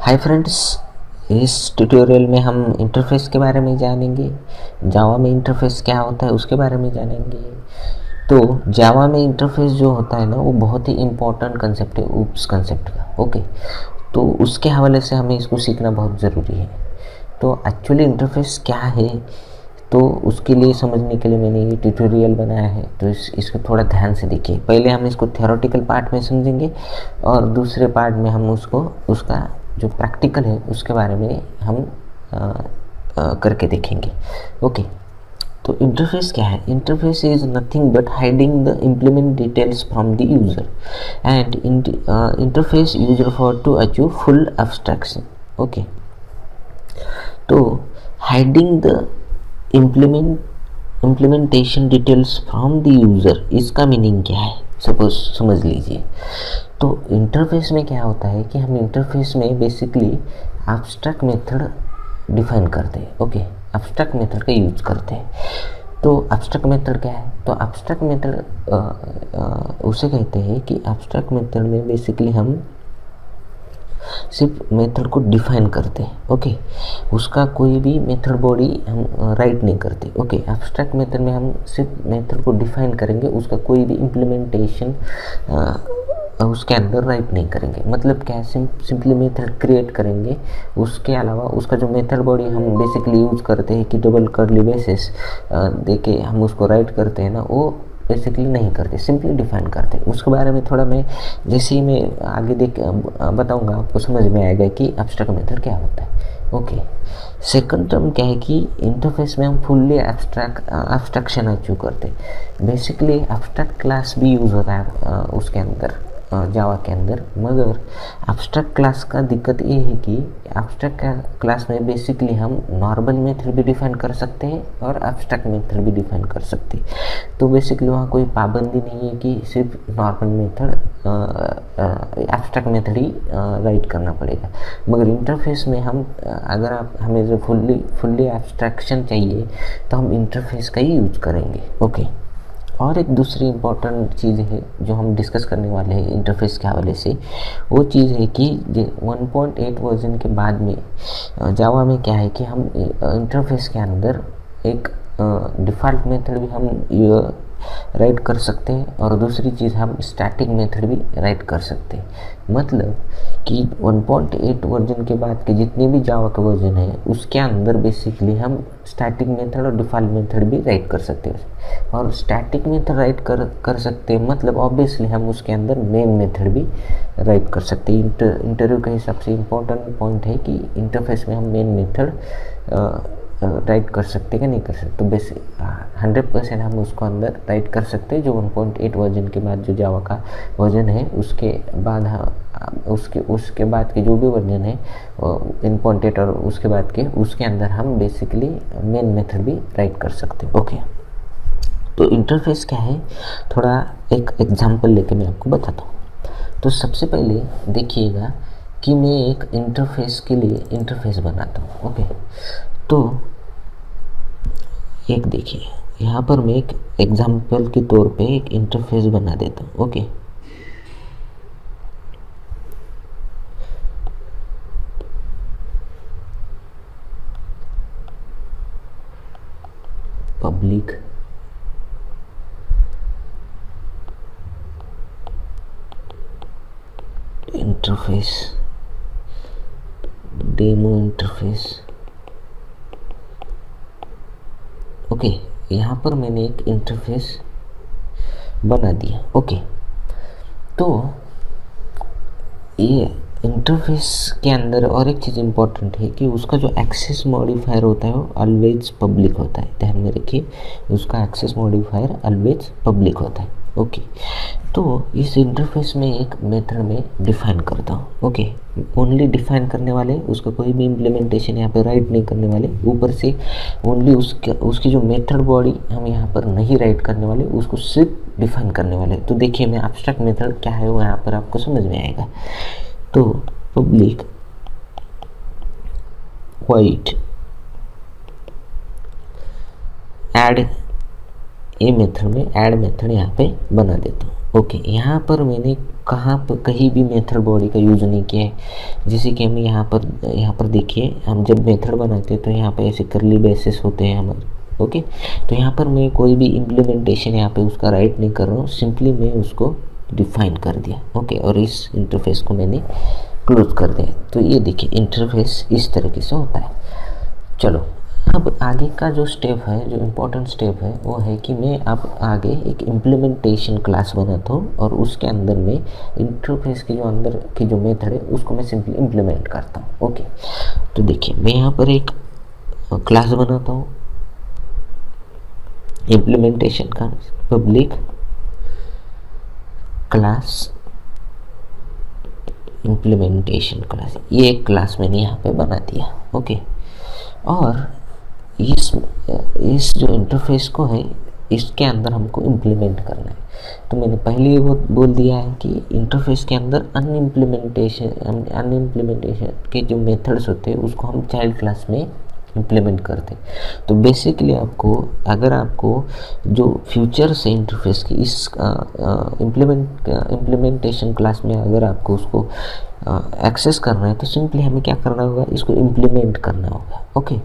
Hi friends, इस tutorial में हम इंटरफेस के बारे में जानेंगे। जावा में इंटरफेस क्या होता है उसके बारे में जानेंगे। तो जावा में इंटरफेस जो होता है ना, वो बहुत ही इम्पोर्टेंट कंसेप्ट है उस कंसेप्ट का। ओके, तो उसके हवाले से हमें इसको सीखना बहुत ज़रूरी है। तो एक्चुअली इंटरफेस क्या है, तो उसके लिए समझने के लिए मैंने ये ट्यूटोरियल बनाया है। तो इसको थोड़ा ध्यान से देखिए। पहले हम इसको थ्योरेटिकल पार्ट में समझेंगे और दूसरे पार्ट में हम उसका जो प्रैक्टिकल है उसके बारे में हम करके देखेंगे। ओके, तो इंटरफेस क्या है? Interface is nothing but hiding the implement details from the user and interface user for to achieve full abstraction. Okay, तो hiding the implementation details from the user, इसका मीनिंग क्या है? सपोज समझ लीजिए। तो इंटरफेस में क्या होता है कि हम इंटरफेस में बेसिकली एब्स्ट्रैक्ट मेथड डिफाइन करते हैं। ओके, एब्स्ट्रैक्ट मेथड का यूज करते हैं। तो एब्स्ट्रैक्ट मेथड क्या है? तो एब्स्ट्रैक्ट मेथड उसे कहते हैं कि एब्स्ट्रैक्ट मेथड में बेसिकली हम सिर्फ मेथड को डिफाइन करते हैं। ओके, उसका कोई भी मेथड बॉडी हम राइट नहीं करते। ओके, एब्स्ट्रैक्ट मेथड में हम सिर्फ मेथड को डिफाइन करेंगे, उसका कोई भी इम्प्लीमेंटेशन उसके अंदर राइट नहीं करेंगे। मतलब क्या है, सिंपली मेथड क्रिएट करेंगे। उसके अलावा उसका जो मेथड बॉडी हम बेसिकली यूज़ करते हैं कि डबल कर्ली बेसिस देके हम उसको राइट करते हैं ना, वो बेसिकली नहीं करते, सिंपली डिफाइन करते। उसके बारे में थोड़ा मैं जैसे ही मैं आगे बताऊंगा, आपको समझ में आएगा कि एब्स्ट्रैक्ट मेथड क्या होता है। ओके, सेकंड टर्म क्या है कि इंटरफेस में हम फुल्ली एब्स्ट्रैक्शन अचीव करते हैं। बेसिकली एब्स्ट्रैक्ट क्लास भी यूज़ होता है उसके अंदर, जावा के अंदर। मगर एब्स्ट्रैक्ट क्लास का दिक्कत ये है कि एब्स्ट्रैक्ट क्लास में बेसिकली हम नॉर्मल मेथड भी डिफाइन कर सकते हैं और एब्स्ट्रैक्ट मेथड भी डिफाइन कर सकते हैं। तो बेसिकली वहाँ कोई पाबंदी नहीं है कि सिर्फ नॉर्मल मेथड एब्स्ट्रैक्ट मेथड ही राइट करना पड़ेगा। मगर इंटरफेस में हम अगर हमें जो फुल्ली एब्स्ट्रैक्शन चाहिए तो हम इंटरफेस का ही यूज करेंगे। ओके, और एक दूसरी इम्पॉर्टेंट चीज़ है जो हम डिस्कस करने वाले हैं इंटरफेस के हवाले से, वो चीज़ है कि 1.8 वर्जन के बाद में जावा में क्या है कि हम इंटरफेस के अंदर एक डिफ़ॉल्ट मेथड भी हम राइट कर सकते हैं और दूसरी चीज़ हम स्टैटिक मेथड भी राइट कर सकते हैं। मतलब कि 1.8 वर्जन के बाद के जितने भी जावा का वर्जन है उसके अंदर बेसिकली हम स्टैटिक मेथड और डिफ़ॉल्ट मेथड भी राइट कर सकते हैं। और स्टैटिक मेथड राइट कर सकते हैं, मतलब ऑब्वियसली हम उसके अंदर मेन मेथड भी राइट कर सकते हैं। इंटरव्यू के हिसाब से इम्पोर्टेंट पॉइंट है कि इंटरफेस में हम मेन मेथड राइट कर सकते हैं कि नहीं कर सकते। तो बेसिक 100% हम उसको अंदर राइट कर सकते हैं। जो 1.8 वर्जन के बाद जो जावा का वर्जन है उसके बाद उसके बाद के जो भी वर्जन है 1.8 और उसके बाद के उसके अंदर हम बेसिकली मेन मेथड भी राइट कर सकते हैं। ओके, तो इंटरफेस क्या है, थोड़ा एक एग्जांपल लेके मैं आपको बताता हूँ। तो सबसे पहले देखिएगा कि मैं एक इंटरफेस के लिए इंटरफेस बनाता हूँ। ओके, तो एक देखिए, यहाँ पर मैं एक एग्जांपल के तौर पे एक इंटरफेस बना देता हूँ। Okay, public interface, demo interface. Okay, यहाँ पर मैंने एक इंटरफेस बना दिया। ओके, तो ये इंटरफेस के अंदर और एक चीज़ इम्पॉर्टेंट है कि उसका जो एक्सेस मॉडिफायर होता है वो ऑलवेज पब्लिक होता है। ध्यान में रखिए, उसका एक्सेस मॉडिफायर ऑलवेज पब्लिक होता है। ओके, तो इस इंटरफेस में एक मेथड में डिफाइन करता हूँ। ओके, ओनली डिफाइन करने वाले, उसका कोई भी इम्प्लीमेंटेशन यहाँ पे राइट नहीं करने वाले। ऊपर से ओनली उसकी जो मेथड बॉडी हम यहाँ पर नहीं राइट करने वाले, उसको सिर्फ डिफाइन करने वाले। तो देखिए, मैं एब्स्ट्रैक्ट मेथड क्या है वो यहाँ पर आपको समझ में आएगा। तो पब्लिक वाइट ऐड, ये मेथड में ऐड मेथड यहाँ पे बना देता हूँ। ओके, यहाँ पर मैंने कहाँ पर कहीं भी मेथड बॉडी का यूज़ नहीं किया है। जैसे कि हम यहाँ पर देखिए, हम जब मेथड बनाते हैं तो यहाँ पे ऐसे करली ब्रेसेस होते हैं हमारे। ओके, तो यहाँ पर मैं कोई भी इम्प्लीमेंटेशन यहाँ पे उसका राइट नहीं कर रहा हूँ, सिंपली मैं उसको डिफाइन कर दिया। ओके, और इस इंटरफेस को मैंने क्लोज कर दिया। तो ये देखिए इंटरफेस इस तरीके से होता है। चलो, अब आगे का जो स्टेप है, जो इम्पोर्टेंट स्टेप है, वो है कि मैं अब आगे एक इम्प्लीमेंटेशन क्लास बनाता हूँ और उसके अंदर में इंटरफेस के जो अंदर की जो मेथड है उसको मैं सिंपली इम्प्लीमेंट करता हूँ। ओके, तो देखिए मैं यहाँ पर एक क्लास बनाता हूँ इम्प्लीमेंटेशन का, पब्लिक क्लास इम्प्लीमेंटेशन क्लास, ये एक क्लास मैंने यहाँ पे बना दिया। ओके, और इस जो इंटरफेस को है इसके अंदर हमको इम्प्लीमेंट करना है। तो मैंने पहले ही बोल दिया है कि इंटरफेस के अंदर अनइम्प्लीमेंटेशन के जो मेथड्स होते हैं उसको हम चाइल्ड क्लास में इम्प्लीमेंट करते हैं। तो बेसिकली आपको, अगर आपको जो फ्यूचर्स है इंटरफेस की इस इम्प्लीमेंटेशन क्लास में अगर आपको उसको एक्सेस करना है तो सिंपली हमें क्या करना होगा, इसको इम्प्लीमेंट करना होगा। ओके,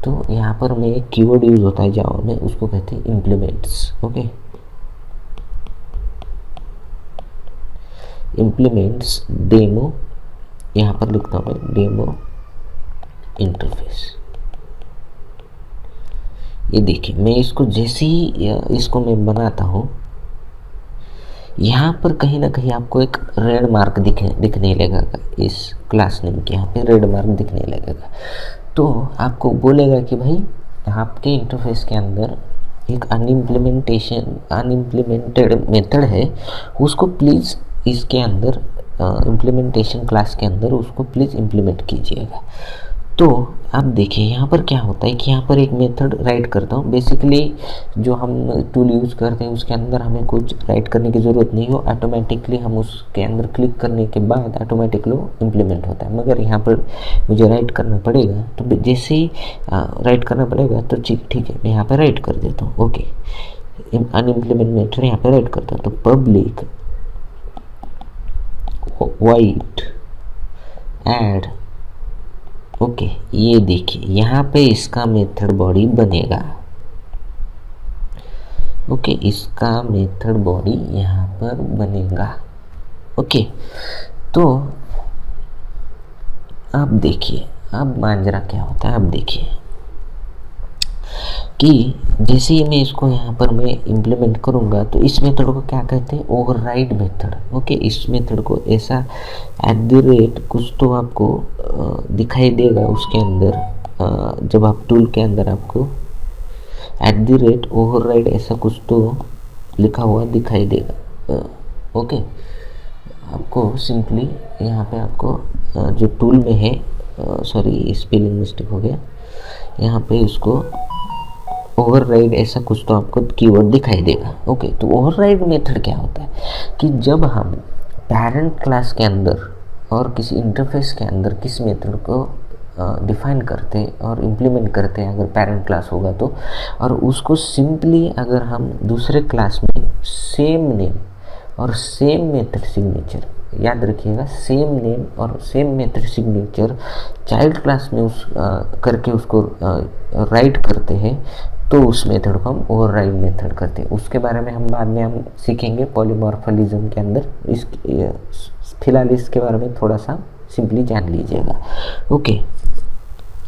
तो यहाँ पर में एक कीवर्ड यूज़ होता है जावा में, उसको कहते हैं इम्प्लीमेंट्स। ओके, इम्प्लीमेंट्स डेमो, यहाँ पर लिखता हूँ मैं डेमो इंटरफेस। ये देखिए मैं इसको जैसे ही इसको मैं बनाता हूँ, यहाँ पर कहीं ना कहीं आपको एक रेड मार्क दिखने लगेगा, इस क्लास नेम के यहाँ पे रेड मार्क दिखने लगेगा। तो आपको बोलेगा कि भाई आपके इंटरफेस के अंदर एक अनइम्प्लीमेंटेड मेथड है, उसको प्लीज़ इसके अंदर इम्प्लीमेंटेशन क्लास के अंदर उसको प्लीज़ इम्प्लीमेंट कीजिएगा। तो अब देखिए यहाँ पर क्या होता है कि यहाँ पर एक मेथड राइट करता हूँ। बेसिकली जो हम टूल यूज़ करते हैं उसके अंदर हमें कुछ राइट करने की ज़रूरत नहीं हो, ऑटोमेटिकली हम उसके अंदर क्लिक करने के बाद ऑटोमेटिकली इम्प्लीमेंट होता है। मगर यहाँ पर मुझे राइट करना पड़ेगा, तो जैसे ही राइट करना पड़ेगा तो ठीक है, मैं यहाँ पर राइट कर देता हूँ। ओके, अनइम्प्लीमेंट मेथड यहाँ पर राइट करता हूँ। तो पब्लिक वाइट ऐड। ओके, ये देखिए यहाँ पे इसका मेथड बॉडी बनेगा। ओके, इसका मेथड बॉडी यहाँ पर बनेगा। ओके, तो अब देखिए अब मांजरा क्या होता है। अब देखिए कि जैसे ही मैं इसको यहाँ पर मैं इम्प्लीमेंट करूँगा तो इस मेथड को क्या कहते हैं, ओवरराइड मेथड। ओके, इस मेथड को ऐसा कुछ तो आपको दिखाई देगा उसके अंदर, जब आप टूल के अंदर आपको ओवरराइड ऐसा कुछ तो लिखा हुआ दिखाई देगा। ओके, आपको सिंपली यहाँ पे आपको जो टूल में है, सॉरी स्पेलिंग मिस्टेक हो गया, यहाँ पे उसको ओवरराइड ऐसा कुछ तो आपको कीवर्ड दिखाई देगा। ओके, तो ओवरराइड मेथड क्या होता है कि जब हम पेरेंट क्लास के अंदर और किसी इंटरफेस के अंदर किस मेथड को डिफाइन करते और इम्प्लीमेंट करते हैं, अगर पेरेंट क्लास होगा तो, और उसको सिंपली अगर हम दूसरे क्लास में सेम नेम और सेम मेथड सिग्नेचर, याद रखिएगा सेम नेम और same method signature child class में करके उसको राइट करते हैं, तो उस मेथड को हम ओवरराइड मेथड करते हैं। उसके बारे में हम बाद में हम सीखेंगे पॉलीमॉर्फिज्म के अंदर। फिलहाल इसके बारे में थोड़ा सा सिंपली जान लीजिएगा। ओके,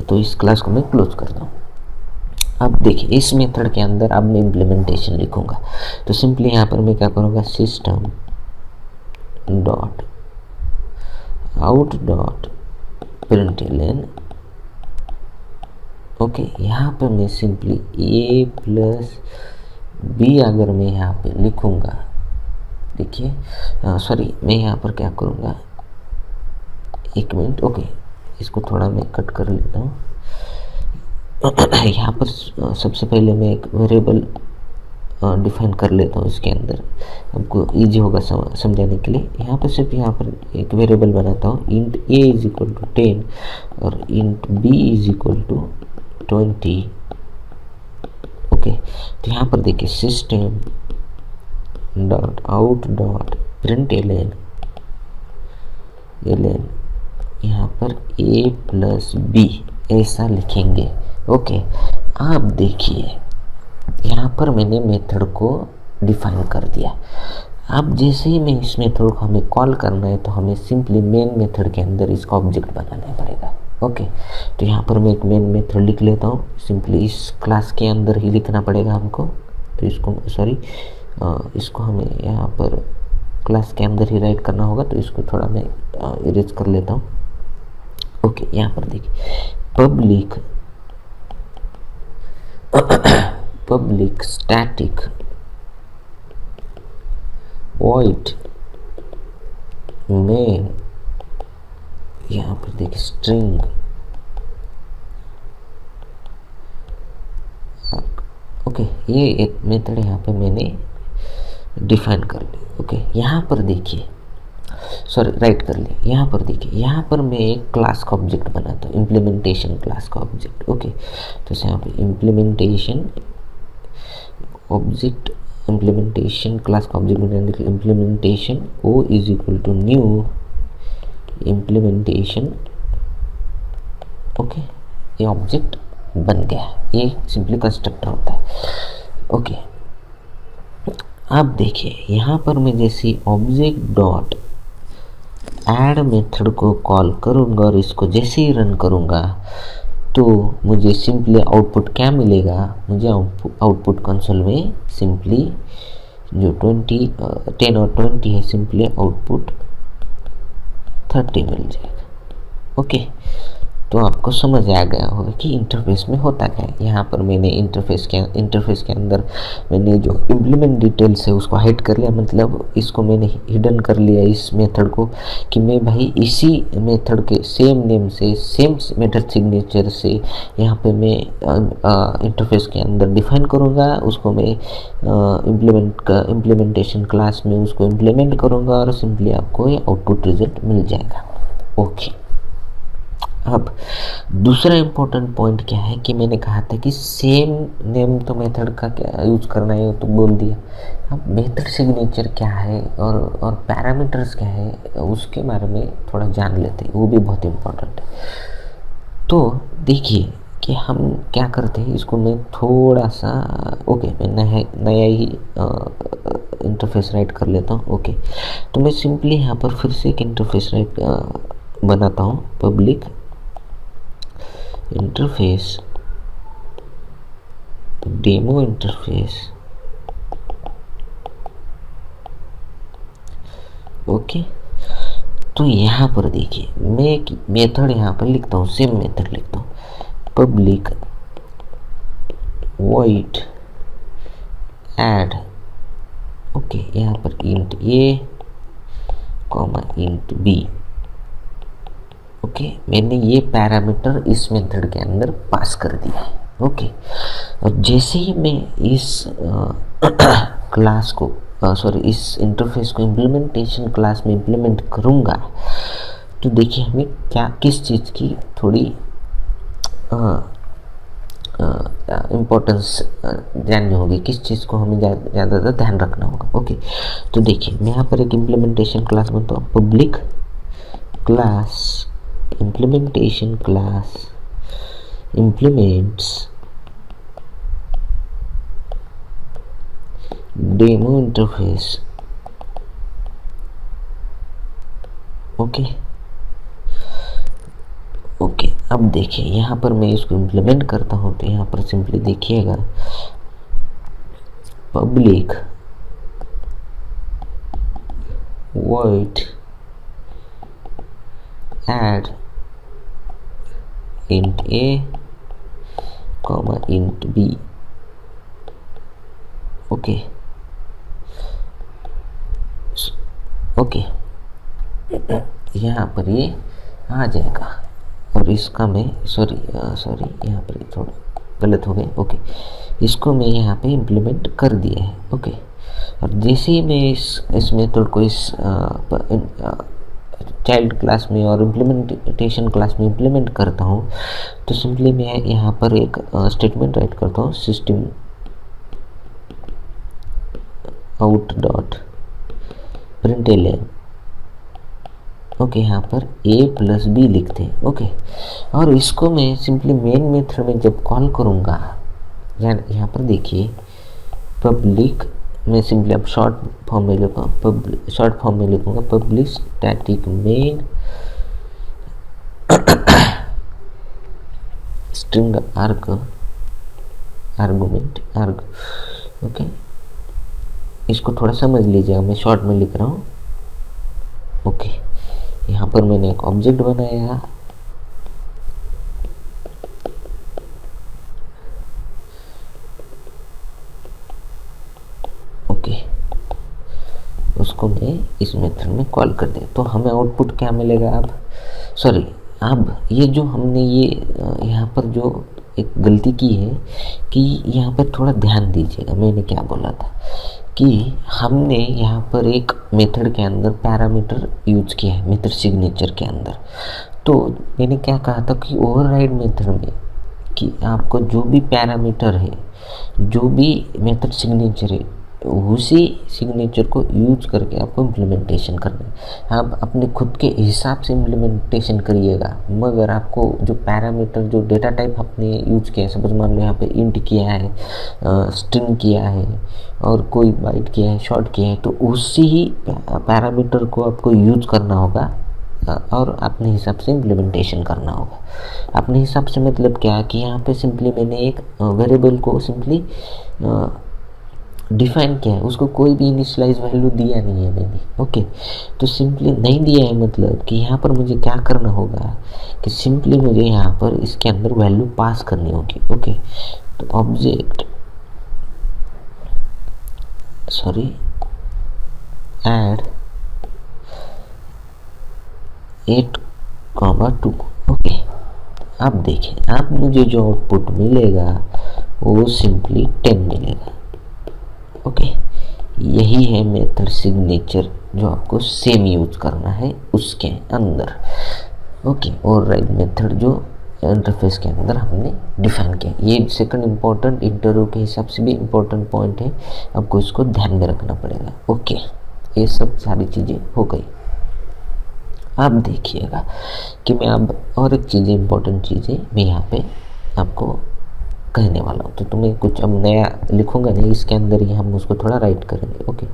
तो इस क्लास को मैं क्लोज करता हूँ। अब देखिए इस मेथड के अंदर अब मैं इम्प्लीमेंटेशन लिखूँगा, तो सिंपली यहाँ पर मैं क्या करूँगा, system dot out dot println. Okay, यहाँ पर मैं सिंपली a प्लस बी अगर मैं यहाँ पे लिखूँगा, देखिए सॉरी मैं यहाँ पर क्या करूँगा, एक मिनट। ओके, इसको थोड़ा मैं कट कर लेता हूँ। यहाँ पर सबसे पहले मैं एक वेरिएबल डिफाइन कर लेता हूँ इसके अंदर, हमको इजी होगा समझाने के लिए। यहाँ पर सिर्फ यहाँ पर एक वेरिएबल बनाता हूँ, int a is equal to 10 और int b is equal to 20। Okay, तो यहाँ पर देखिए system dot out dot println यहाँ पर a प्लस बी ऐसा लिखेंगे। ओके, आप देखिए यहाँ पर मैंने मेथड को डिफाइन कर दिया। अब जैसे ही मैं इस मेथड को हमें कॉल करना है तो हमें सिंपली मेन मेथड के अंदर इसका ऑब्जेक्ट बनाना पड़ेगा। ओके, तो यहाँ पर मैं एक मेन मेथड लिख लेता हूँ। सिंपली इस क्लास के अंदर ही लिखना पड़ेगा हमको। तो इसको हमें यहाँ पर क्लास के अंदर ही राइट करना होगा। तो इसको थोड़ा मैं इरेज कर लेता हूँ। ओके, यहाँ पर देखिए पब्लिक स्टैटिक वॉइड मेन, यहाँ पर देखिए स्ट्रिंग। ओके, ये एक मेथड यहाँ पे मैंने डिफाइन कर ली। ओके, यहाँ पर देखिए राइट कर लिया। यहाँ पर देखिए, यहाँ पर मैं एक क्लास का ऑब्जेक्ट बनाता हूँ, इम्प्लीमेंटेशन क्लास का ऑब्जेक्ट। ओके, तो यहाँ पे इम्प्लीमेंटेशन क्लास का ऑब्जेक्ट बनाने के लिए implementation o is equal to new implementation. Okay, ये ऑब्जेक्ट बन गया। ये सिंपली कंस्ट्रक्टर होता है। ओके, अब देखिए यहाँ पर मैं जैसे ऑब्जेक्ट डॉट ऐड मेथड को कॉल करूँगा और इसको जैसे ही रन करूँगा तो मुझे सिंपली आउटपुट क्या मिलेगा। मुझे आउटपुट कंसोल में सिंपली जो 10 और 20 है, सिंपली आउटपुट 30 मिल जाएगा। ओके, तो आपको समझ आ गया होगा कि इंटरफेस में होता क्या है। यहाँ पर मैंने इंटरफेस के अंदर मैंने जो इम्प्लीमेंट डिटेल्स है उसको हाइड कर लिया, मतलब इसको मैंने हिडन कर लिया इस मेथड को, कि मैं भाई इसी मेथड के सेम नेम से सेम मेथड सिग्नेचर से यहाँ पे मैं इंटरफेस के अंदर डिफाइन करूँगा। उसको मैं इम्प्लीमेंटेशन क्लास में उसको इम्प्लीमेंट करूँगा और सिंपली आपको ये आउटपुट रिजल्ट मिल जाएगा। ओके, अब दूसरा इम्पोर्टेंट पॉइंट क्या है कि मैंने कहा था कि सेम नेम तो मेथड का क्या यूज करना है तो बोल दिया। अब मेथड सिग्नेचर क्या है और पैरामीटर्स क्या है उसके बारे में थोड़ा जान लेते हैं, वो भी बहुत इम्पोर्टेंट है। तो देखिए कि हम क्या करते हैं, इसको मैं थोड़ा सा मैं नया ही इंटरफेस राइट कर लेता हूँ। ओके, तो मैं सिंपली यहाँ पर फिर से एक इंटरफेस राइट बनाता हूँ, public interface demo interface. Okay, तो यहाँ पर देखिए मैं एक मेथड यहाँ पर लिखता हूँ, सेम मेथड लिखता हूँ, पब्लिक वॉइड ऐड। ओके, यहाँ पर इंट ए कॉमा इंट बी। ओके, मैंने ये पैरामीटर इस मेथड के अंदर पास कर दिया है। ओके, और जैसे ही मैं इस क्लास को इस इंटरफेस को इम्प्लीमेंटेशन क्लास में इम्प्लीमेंट करूँगा तो देखिए हमें किस चीज़ की थोड़ी इम्पोर्टेंस जाननी होगी, किस चीज़ को हमें ज़्यादा ध्यान रखना होगा। ओके, तो देखिए मैं यहाँ पर एक इम्प्लीमेंटेशन क्लास बनता हूँ, public class implementation class implements demo interface। Okay, अब देखिए यहाँ पर मैं इसको इम्प्लीमेंट करता हूँ तो यहाँ पर सिंपली देखिएगा public void add int a comma int b। Okay, यहाँ पर ये आ जाएगा और इसका मैं यहाँ पर थोड़ा गलत हो गया। ओके, इसको मैं यहाँ पे इम्प्लीमेंट कर दिया है। ओके, और जैसे ही मैं इस मेथड को इस चाइल्ड क्लास में और इम्प्लीमेंटेशन क्लास में इम्प्लीमेंट करता हूँ तो सिंपली मैं यहाँ पर एक स्टेटमेंट राइट करता हूँ, system out dot println. Okay, यहाँ पर a प्लस बी लिखते हैं। ओके, और इसको मैं सिंपली मेन मेथड में जब कॉल करूँगा, यहाँ पर देखिए पब्लिक, मैं सिंपली अब शॉर्ट फॉर्म में लिखूँगा public static main string argument arg. Okay, इसको थोड़ा समझ लीजिएगा, मैं शॉर्ट में लिख रहा हूँ। ओके, यहाँ पर मैंने एक ऑब्जेक्ट बनाया, ओके, उसको मैं इस मेथड में कॉल कर दिया, तो हमें आउटपुट क्या मिलेगा। अब ये जो हमने ये यहाँ पर जो एक गलती की है कि यहाँ पर थोड़ा ध्यान दीजिएगा, मैंने क्या बोला था कि हमने यहाँ पर एक मेथड के अंदर पैरामीटर यूज किया है मेथड सिग्नेचर के अंदर। तो मैंने क्या कहा था कि ओवरराइड मेथड में कि आपको जो भी पैरामीटर है, जो भी मेथड सिग्नेचर है, उसी सिग्नेचर को यूज करके आपको इम्प्लीमेंटेशन करना है। आप अपने खुद के हिसाब से इम्प्लीमेंटेशन करिएगा, मगर आपको जो पैरामीटर, जो डेटा टाइप आपने यूज किया है, सपोज मान लो यहाँ पे इंट किया है, स्ट्रिंग किया है और कोई बाइट किया है, शॉर्ट किया है, तो उसी ही पैरामीटर को आपको यूज करना होगा और अपने हिसाब से इम्प्लीमेंटेशन करना होगा। अपने हिसाब से मतलब क्या है कि यहाँ पे सिंपली मैंने एक वेरिएबल को सिंपली डिफाइन किया है, उसको कोई भी इनिशियलाइज वैल्यू दिया नहीं है मैंने। ओके, तो सिंपली नहीं दिया है मतलब कि यहाँ पर मुझे क्या करना होगा कि सिंपली मुझे यहाँ पर इसके अंदर वैल्यू पास करनी होगी। ओके, तो ऑब्जेक्ट ऐड 8,2। ओके, अब देखिए, अब मुझे जो आउटपुट मिलेगा वो सिंपली 10 मिलेगा। ओके, यही है मेथड सिग्नेचर जो आपको सेम यूज करना है उसके अंदर। ओके, और राइट मेथड जो इंटरफेस के अंदर हमने डिफाइन किया, ये सेकंड इम्पोर्टेंट इंटरव्यू के हिसाब से भी इम्पोर्टेंट पॉइंट है, आपको इसको ध्यान में रखना पड़ेगा। ओके, ये सब सारी चीज़ें हो गई। अब देखिएगा कि मैं अब और एक चीज़ें इम्पोर्टेंट चीज़ें मैं यहाँ पे आपको कहने वाला हूँ, तो तुम्हें कुछ अब नया लिखूंगा नहीं, इसके अंदर ही हम उसको थोड़ा राइट करेंगे। ओके,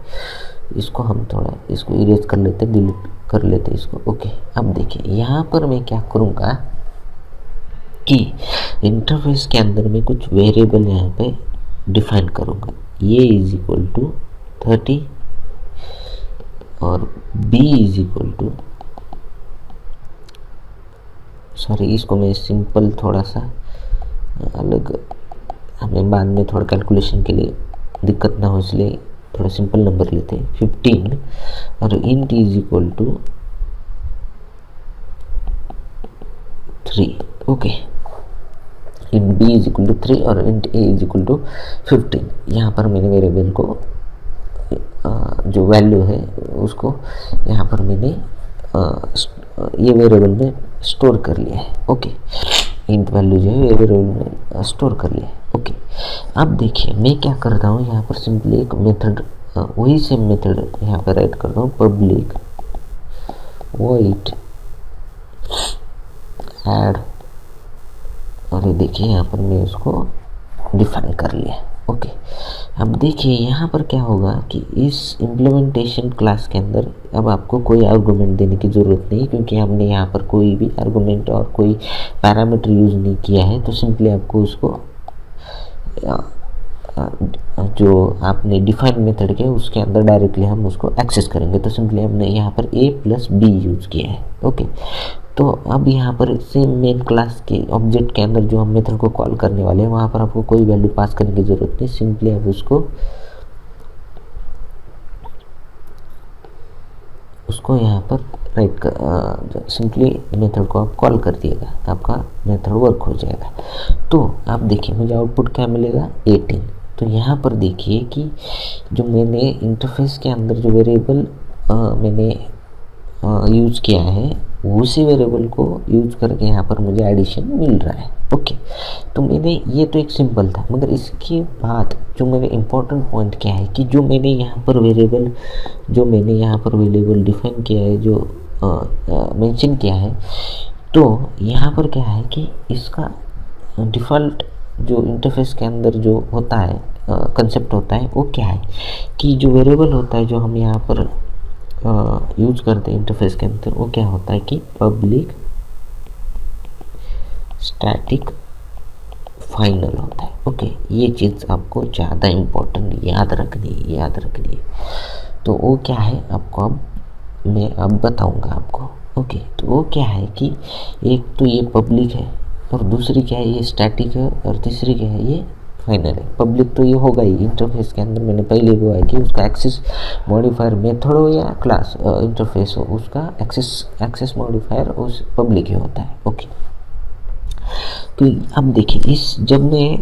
इसको हम थोड़ा इसको इरेज कर लेते, डिलीट कर लेते इसको। ओके, अब देखिए यहाँ पर मैं क्या करूँगा कि इंटरफेस के अंदर मैं कुछ वेरिएबल यहाँ पे डिफाइन करूँगा। ये इज इक्वल टू 30 और b इज इक्वल टू, इसको मैं सिंपल थोड़ा सा अलग, हमें बाद में थोड़ा कैलकुलेशन के लिए दिक्कत ना हो इसलिए थोड़ा सिंपल नंबर लेते हैं 15, और int is equal to 3। Okay, int b is equal to 3 और int a is equal to 15। यहाँ पर मैंने वेरिएबल को जो वैल्यू है उसको यहाँ पर मैंने ये वेरिएबल में स्टोर कर लिया है। ओके, इंट वैल्यू जो है वेरिएबल में स्टोर कर लिया है। ओके, अब देखिए मैं क्या करता हूँ, यहाँ पर सिंपली एक मेथड, वही सेम मेथड यहाँ पर ऐड करता हूँ, पब्लिक वॉइड ऐड, और ये देखिए यहाँ पर मैं उसको डिफाइन कर लिया। ओके, अब देखिए यहाँ पर क्या होगा कि इस इम्प्लीमेंटेशन क्लास के अंदर अब आपको कोई आर्गुमेंट देने की ज़रूरत नहीं, क्योंकि हमने यहाँ पर कोई भी आर्गुमेंट और कोई पैरामीटर यूज़ नहीं किया है। तो सिंपली आपको उसको जो आपने डिफाइन मेथड के उसके अंदर डायरेक्टली हम उसको एक्सेस करेंगे। तो सिंपली हमने यहाँ पर a प्लस बी यूज़ किया है। ओके, तो अब यहाँ पर सेम मेन क्लास के ऑब्जेक्ट के अंदर जो हम मेथड को कॉल करने वाले हैं वहाँ पर आपको कोई वैल्यू पास करने की ज़रूरत नहीं, सिंपली आप उसको यहाँ पर राइट कर, सिंपली मेथड को आप कॉल कर दिएगा, आपका मेथड वर्क हो जाएगा। तो आप देखिए मुझे आउटपुट क्या मिलेगा 18। तो यहाँ पर देखिए कि जो मैंने इंटरफेस के अंदर जो वेरिएबल मैंने यूज़ किया है उसी वेरिएबल को यूज करके यहाँ पर मुझे एडिशन मिल रहा है। ओके, तो मैंने ये तो एक सिंपल था, मगर इसके बाद जो मेरे इम्पोर्टेंट पॉइंट क्या है कि जो मैंने यहाँ पर वेरिएबल डिफाइन किया है, जो मेंशन किया है, तो यहाँ पर क्या है कि इसका डिफ़ॉल्ट जो इंटरफेस के अंदर जो होता है कंसेप्ट होता है वो क्या है कि जो वेरिएबल होता है जो हम यहाँ पर यूज करते हैं इंटरफेस के अंदर, वो क्या होता है कि पब्लिक स्टैटिक फाइनल होता है। ओके, ये चीज़ आपको ज़्यादा इम्पोर्टेंट याद रखनी है। तो वो क्या है आपको मैं अब बताऊंगा आपको। ओके, तो वो क्या है कि एक तो ये पब्लिक है, और दूसरी क्या है ये स्टैटिक है, और तीसरी क्या है ये फाइनल है। पब्लिक तो ये होगा ही इंटरफेस के अंदर, मैंने पहले बोला कि उसका एक्सेस मॉडिफायर मेथड हो या क्लास इंटरफेस हो, उसका एक्सेस मॉडिफायर उस पब्लिक ही होता है। ओके, तो अब देखिए जब मैं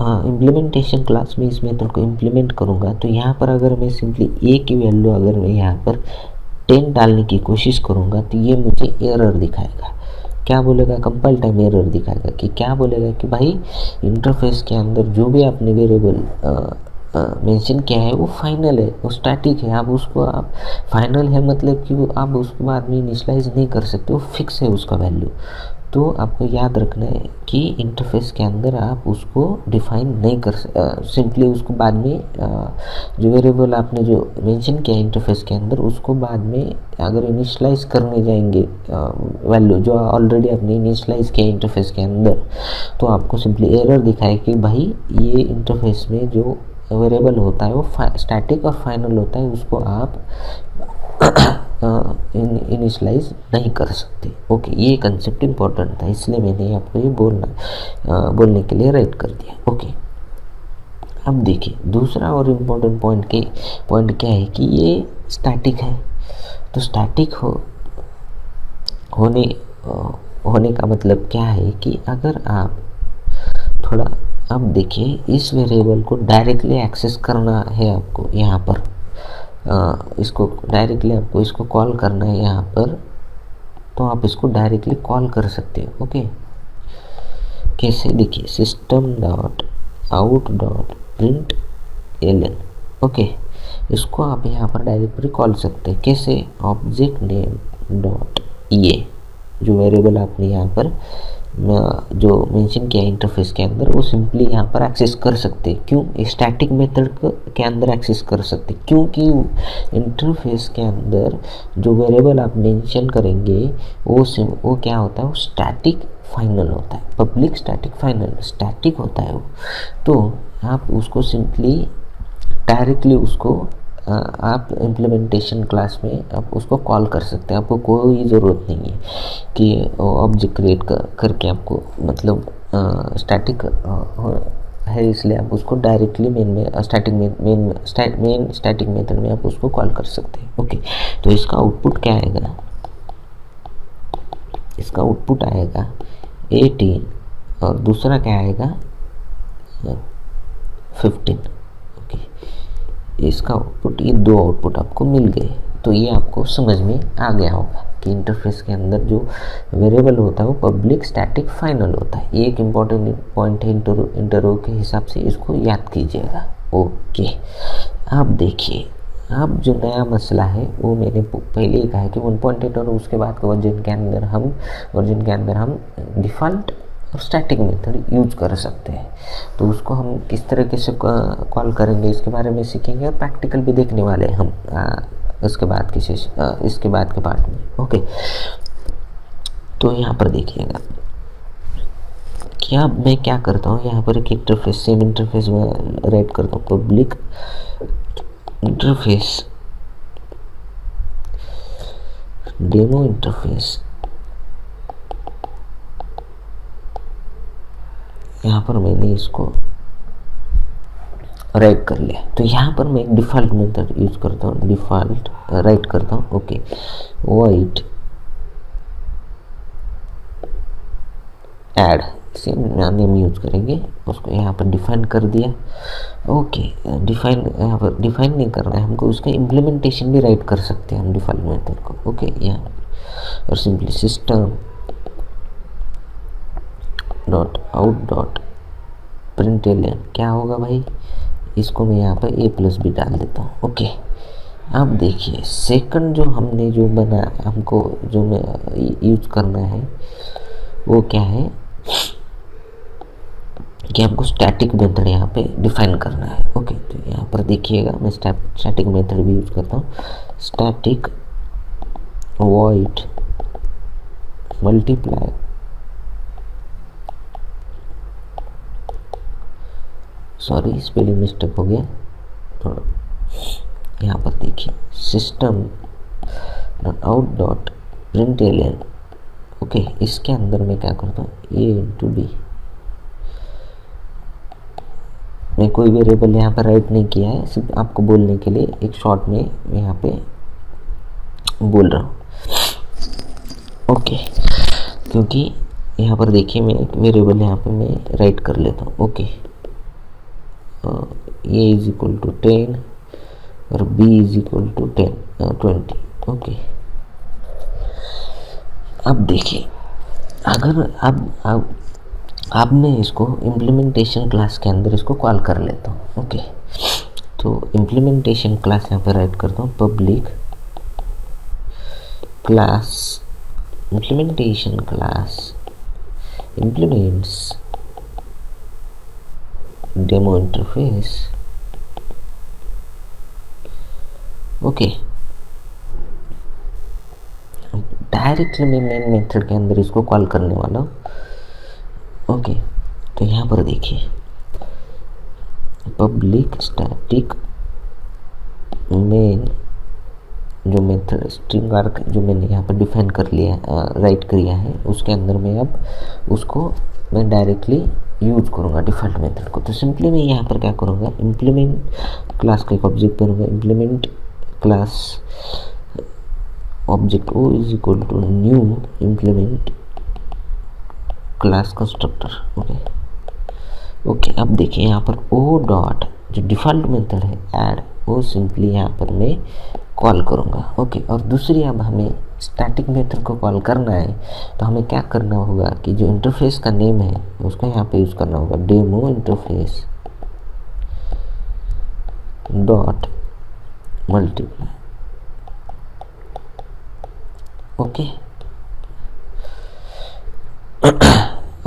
इम्प्लीमेंटेशन क्लास में इस मेथड को इम्प्लीमेंट करूँगा, तो यहाँ पर अगर मैं सिंपली ए की वैल्यू अगर मैं यहाँ पर 10 डालने की कोशिश करूँगा, तो ये मुझे एरर दिखाएगा। क्या बोलेगा? कंपाइल टाइम एरर दिखाएगा कि क्या बोलेगा कि भाई इंटरफेस के अंदर जो भी आपने वेरिएबल मेंशन किया है वो फाइनल है, वो स्टैटिक है। आप फाइनल है मतलब कि वो आप उसको बाद में इनिशियलाइज नहीं कर सकते, वो फिक्स है उसका वैल्यू। तो आपको याद रखना है कि इंटरफेस के अंदर आप उसको डिफाइन नहीं कर सिंपली उसको बाद में जो वेरिएबल आपने जो मेंशन किया इंटरफेस के अंदर, उसको बाद में अगर इनिशियलाइज करने जाएंगे वैल्यू जो ऑलरेडी आपने इनिशियलाइज किया इंटरफेस के अंदर, तो आपको सिंपली एरर दिखाए कि भाई ये इंटरफेस में जो वेरिएबल होता है वो स्टैटिक और फाइनल होता है, उसको आप इनिशियलाइज नहीं कर सकते। ओके, ये कंसेप्ट इम्पोर्टेंट था, इसलिए मैंने आपको ये बोलने के लिए राइट कर दिया। ओके, अब देखिए दूसरा और इम्पोर्टेंट पॉइंट क्या है कि ये स्टैटिक है। तो स्टैटिक होने का मतलब क्या है कि अगर आप थोड़ा अब देखिए इस वेरिएबल को डायरेक्टली एक्सेस करना है आपको यहाँ पर, इसको डायरेक्टली आपको इसको कॉल करना है यहाँ पर, तो आप इसको डायरेक्टली कॉल कर सकते हो। ओके, कैसे? देखिए system.out.println। ओके, इसको आप यहाँ पर डायरेक्टली कॉल सकते हैं। कैसे? ऑब्जेक्ट नेम डॉट ये जो वेरिएबल आपने यहाँ पर जो मेंशन किया इंटरफेस के अंदर, वो सिंपली यहाँ पर एक्सेस कर सकते हैं। क्यों? स्टैटिक मेथड के अंदर एक्सेस कर सकते, क्योंकि इंटरफेस के अंदर जो वेरिएबल आप मेंशन करेंगे वो क्या होता है? वो स्टैटिक फाइनल होता है। पब्लिक स्टैटिक फाइनल स्टैटिक होता है वो। तो आप उसको सिंपली डायरेक्टली उसको आप इम्प्लीमेंटेशन क्लास में आप उसको कॉल कर सकते हैं। आपको कोई ज़रूरत नहीं है कि ऑब्जेक्ट क्रिएट करके आपको मतलब स्टैटिक है, इसलिए आप उसको डायरेक्टली स्टैटिक मेथड में आप उसको कॉल कर सकते हैं। ओके, तो इसका आउटपुट क्या आएगा? इसका आउटपुट आएगा 18 और दूसरा क्या आएगा? 15। ओके, इसका आउटपुट, ये दो आउटपुट आपको मिल गए। तो ये आपको समझ में आ गया होगा कि इंटरफेस के अंदर जो वेरिएबल होता है वो पब्लिक स्टैटिक फाइनल होता है। ये एक इम्पॉर्टेंट पॉइंट है इंटरव्यू के हिसाब से, इसको याद कीजिएगा। ओके, अब देखिए अब जो नया मसला है वो मैंने पहले ही कहा है कि 1.8 और उसके बाद के वर्जन के अंदर हम डिफ़ॉल्ट और स्टैटिक मेथड यूज कर सकते हैं। तो उसको हम किस तरीके से कॉल करेंगे इसके बारे में सीखेंगे, और प्रैक्टिकल भी देखने वाले हैं हम इसके बाद के पार्ट में। ओके, तो यहाँ पर देखिएगा क्या मैं क्या करता हूँ, यहाँ पर एक इंटरफेस सेम इंटरफेस में राइट करता हूँ, पब्लिक इंटरफेस डेमो इंटरफेस। यहाँ पर मैंने इसको राइट कर लिया। तो यहाँ पर मैं एक डिफ़ॉल्ट मेथड यूज करता हूँ, डिफ़ॉल्ट राइट करता हूँ। Okay, white add same name use करेंगे, उसको यहाँ पर डिफाइन कर दिया। ओके, यहाँ पर डिफाइन नहीं करना है हमको, उसका इम्प्लीमेंटेशन भी राइट कर सकते हैं हम डिफ़ॉल्ट मेथड को। ओके, यहाँ और simply system dot out dot println क्या होगा भाई, इसको मैं यहाँ पर a+b डाल देता हूँ। ओके, अब देखिए सेकंड जो हमने जो बना हमको जो मैं यूज करना है वो क्या है कि हमको स्टैटिक मेथड यहाँ पे डिफाइन करना है। ओके, तो यहाँ पर देखिएगा मैं स्टैटिक मेथड भी यूज करता हूँ, static void multiply sorry spelling mistake हो गया थोड़ा, यहाँ पर देखिए system dot out dot println. Okay, इसके अंदर मैं क्या करता हूँ a/b, मैं कोई वेरिएबल यहाँ पर राइट नहीं किया है, सिर्फ आपको बोलने के लिए एक शॉर्ट में यहाँ पे बोल रहा हूँ। ओके, क्योंकि यहाँ पर देखिए मैं एक वेरिएबल यहाँ पे मैं राइट कर लेता हूँ। ओके, a = 10 और b = 20। ओके, अब देखिए अगर अब मैं इसको इम्प्लीमेंटेशन क्लास के अंदर इसको कॉल कर लेता हूँ। ओके, तो इम्प्लीमेंटेशन क्लास यहाँ पर राइट करता हूँ public class implementation class implements demo interface. Okay, directly मैं मेन मेथड के अंदर इसको कॉल करने वाला हूँ। ओके, तो यहाँ पर देखिए पब्लिक स्टैटिक मेन जो मेथड स्ट्रिंग आर्क जो मैंने यहाँ पर डिफाइन कर लिया राइट किया है, उसके अंदर मैं अब उसको मैं डायरेक्टली यूज करूँगा डिफ़ॉल्ट मेथड को। तो सिंपली मैं यहाँ पर क्या करूँगा, इम्प्लीमेंट क्लास का एक ऑब्जेक्ट करूँगा, implement class object o = new implement class constructor. Okay, अब देखिए यहाँ पर o डॉट जो डिफ़ॉल्ट मेथड है ऐड, वो सिंपली यहाँ पर मैं कॉल करूँगा। ओके, और दूसरी अब हमें स्टैटिक मेथड को कॉल करना है, तो हमें क्या करना होगा कि जो इंटरफेस का नेम है उसको यहाँ पे यूज़ करना होगा, demo interface dot multiply. Okay,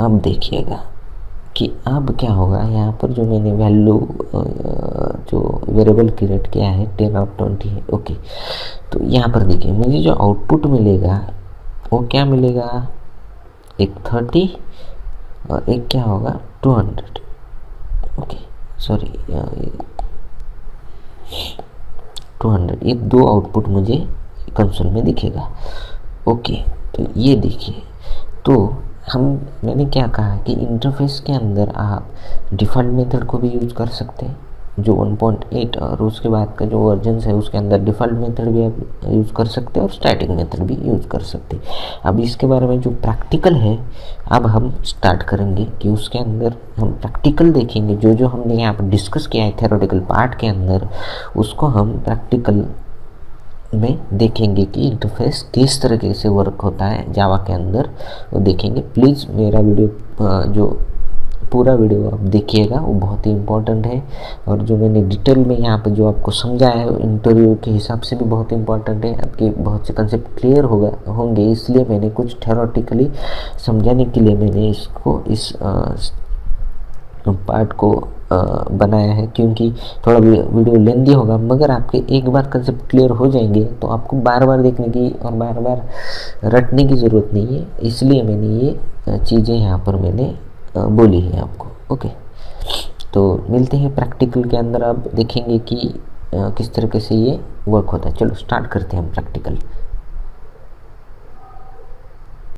अब देखिएगा कि अब क्या होगा, यहाँ पर जो मैंने वैल्यू जो वेरिएबल क्रिएट किया है 10 और 20 है। ओके, तो यहाँ पर देखिए मुझे जो आउटपुट मिलेगा वो क्या मिलेगा, एक 30 और एक क्या होगा 200। ओके, सॉरी 200, ये दो आउटपुट मुझे कंसोल में दिखेगा। ओके, तो ये देखिए, तो मैंने क्या कहा कि इंटरफेस के अंदर आप डिफ़ॉल्ट मेथड को भी यूज़ कर सकते हैं जो 1.8 और उसके बाद का जो वर्जन है उसके अंदर डिफ़ॉल्ट मेथड भी आप यूज़ कर सकते हैं और स्टैटिक मेथड भी यूज़ कर सकते हैं। अब इसके बारे में जो प्रैक्टिकल है अब हम स्टार्ट करेंगे कि उसके अंदर हम प्रैक्टिकल देखेंगे, जो जो हमने यहाँ पर डिस्कस किया है थ्योरेटिकल पार्ट के अंदर, उसको हम प्रैक्टिकल में देखेंगे कि इंटरफेस किस तरीके से वर्क होता है जावा के अंदर, वो देखेंगे। प्लीज़ मेरा वीडियो जो पूरा वीडियो आप देखिएगा, वो बहुत ही इम्पोर्टेंट है, और जो मैंने डिटेल में यहाँ पर जो आपको समझाया है इंटरव्यू के हिसाब से भी बहुत इंपॉर्टेंट है, आपके बहुत से कंसेप्ट क्लियर होंगे, इसलिए मैंने कुछ थ्योरेटिकली समझाने के लिए मैंने इसको इस पार्ट को बनाया है, क्योंकि थोड़ा वीडियो लेंदी होगा, मगर आपके एक बार कंसेप्ट क्लियर हो जाएंगे तो आपको बार बार देखने की और बार बार रटने की ज़रूरत नहीं है, इसलिए मैंने ये चीज़ें यहाँ पर मैंने बोली है आपको। ओके, तो मिलते हैं प्रैक्टिकल के अंदर, अब देखेंगे कि किस तरीके से ये वर्क होता है। चलो स्टार्ट करते हैं हम प्रैक्टिकल।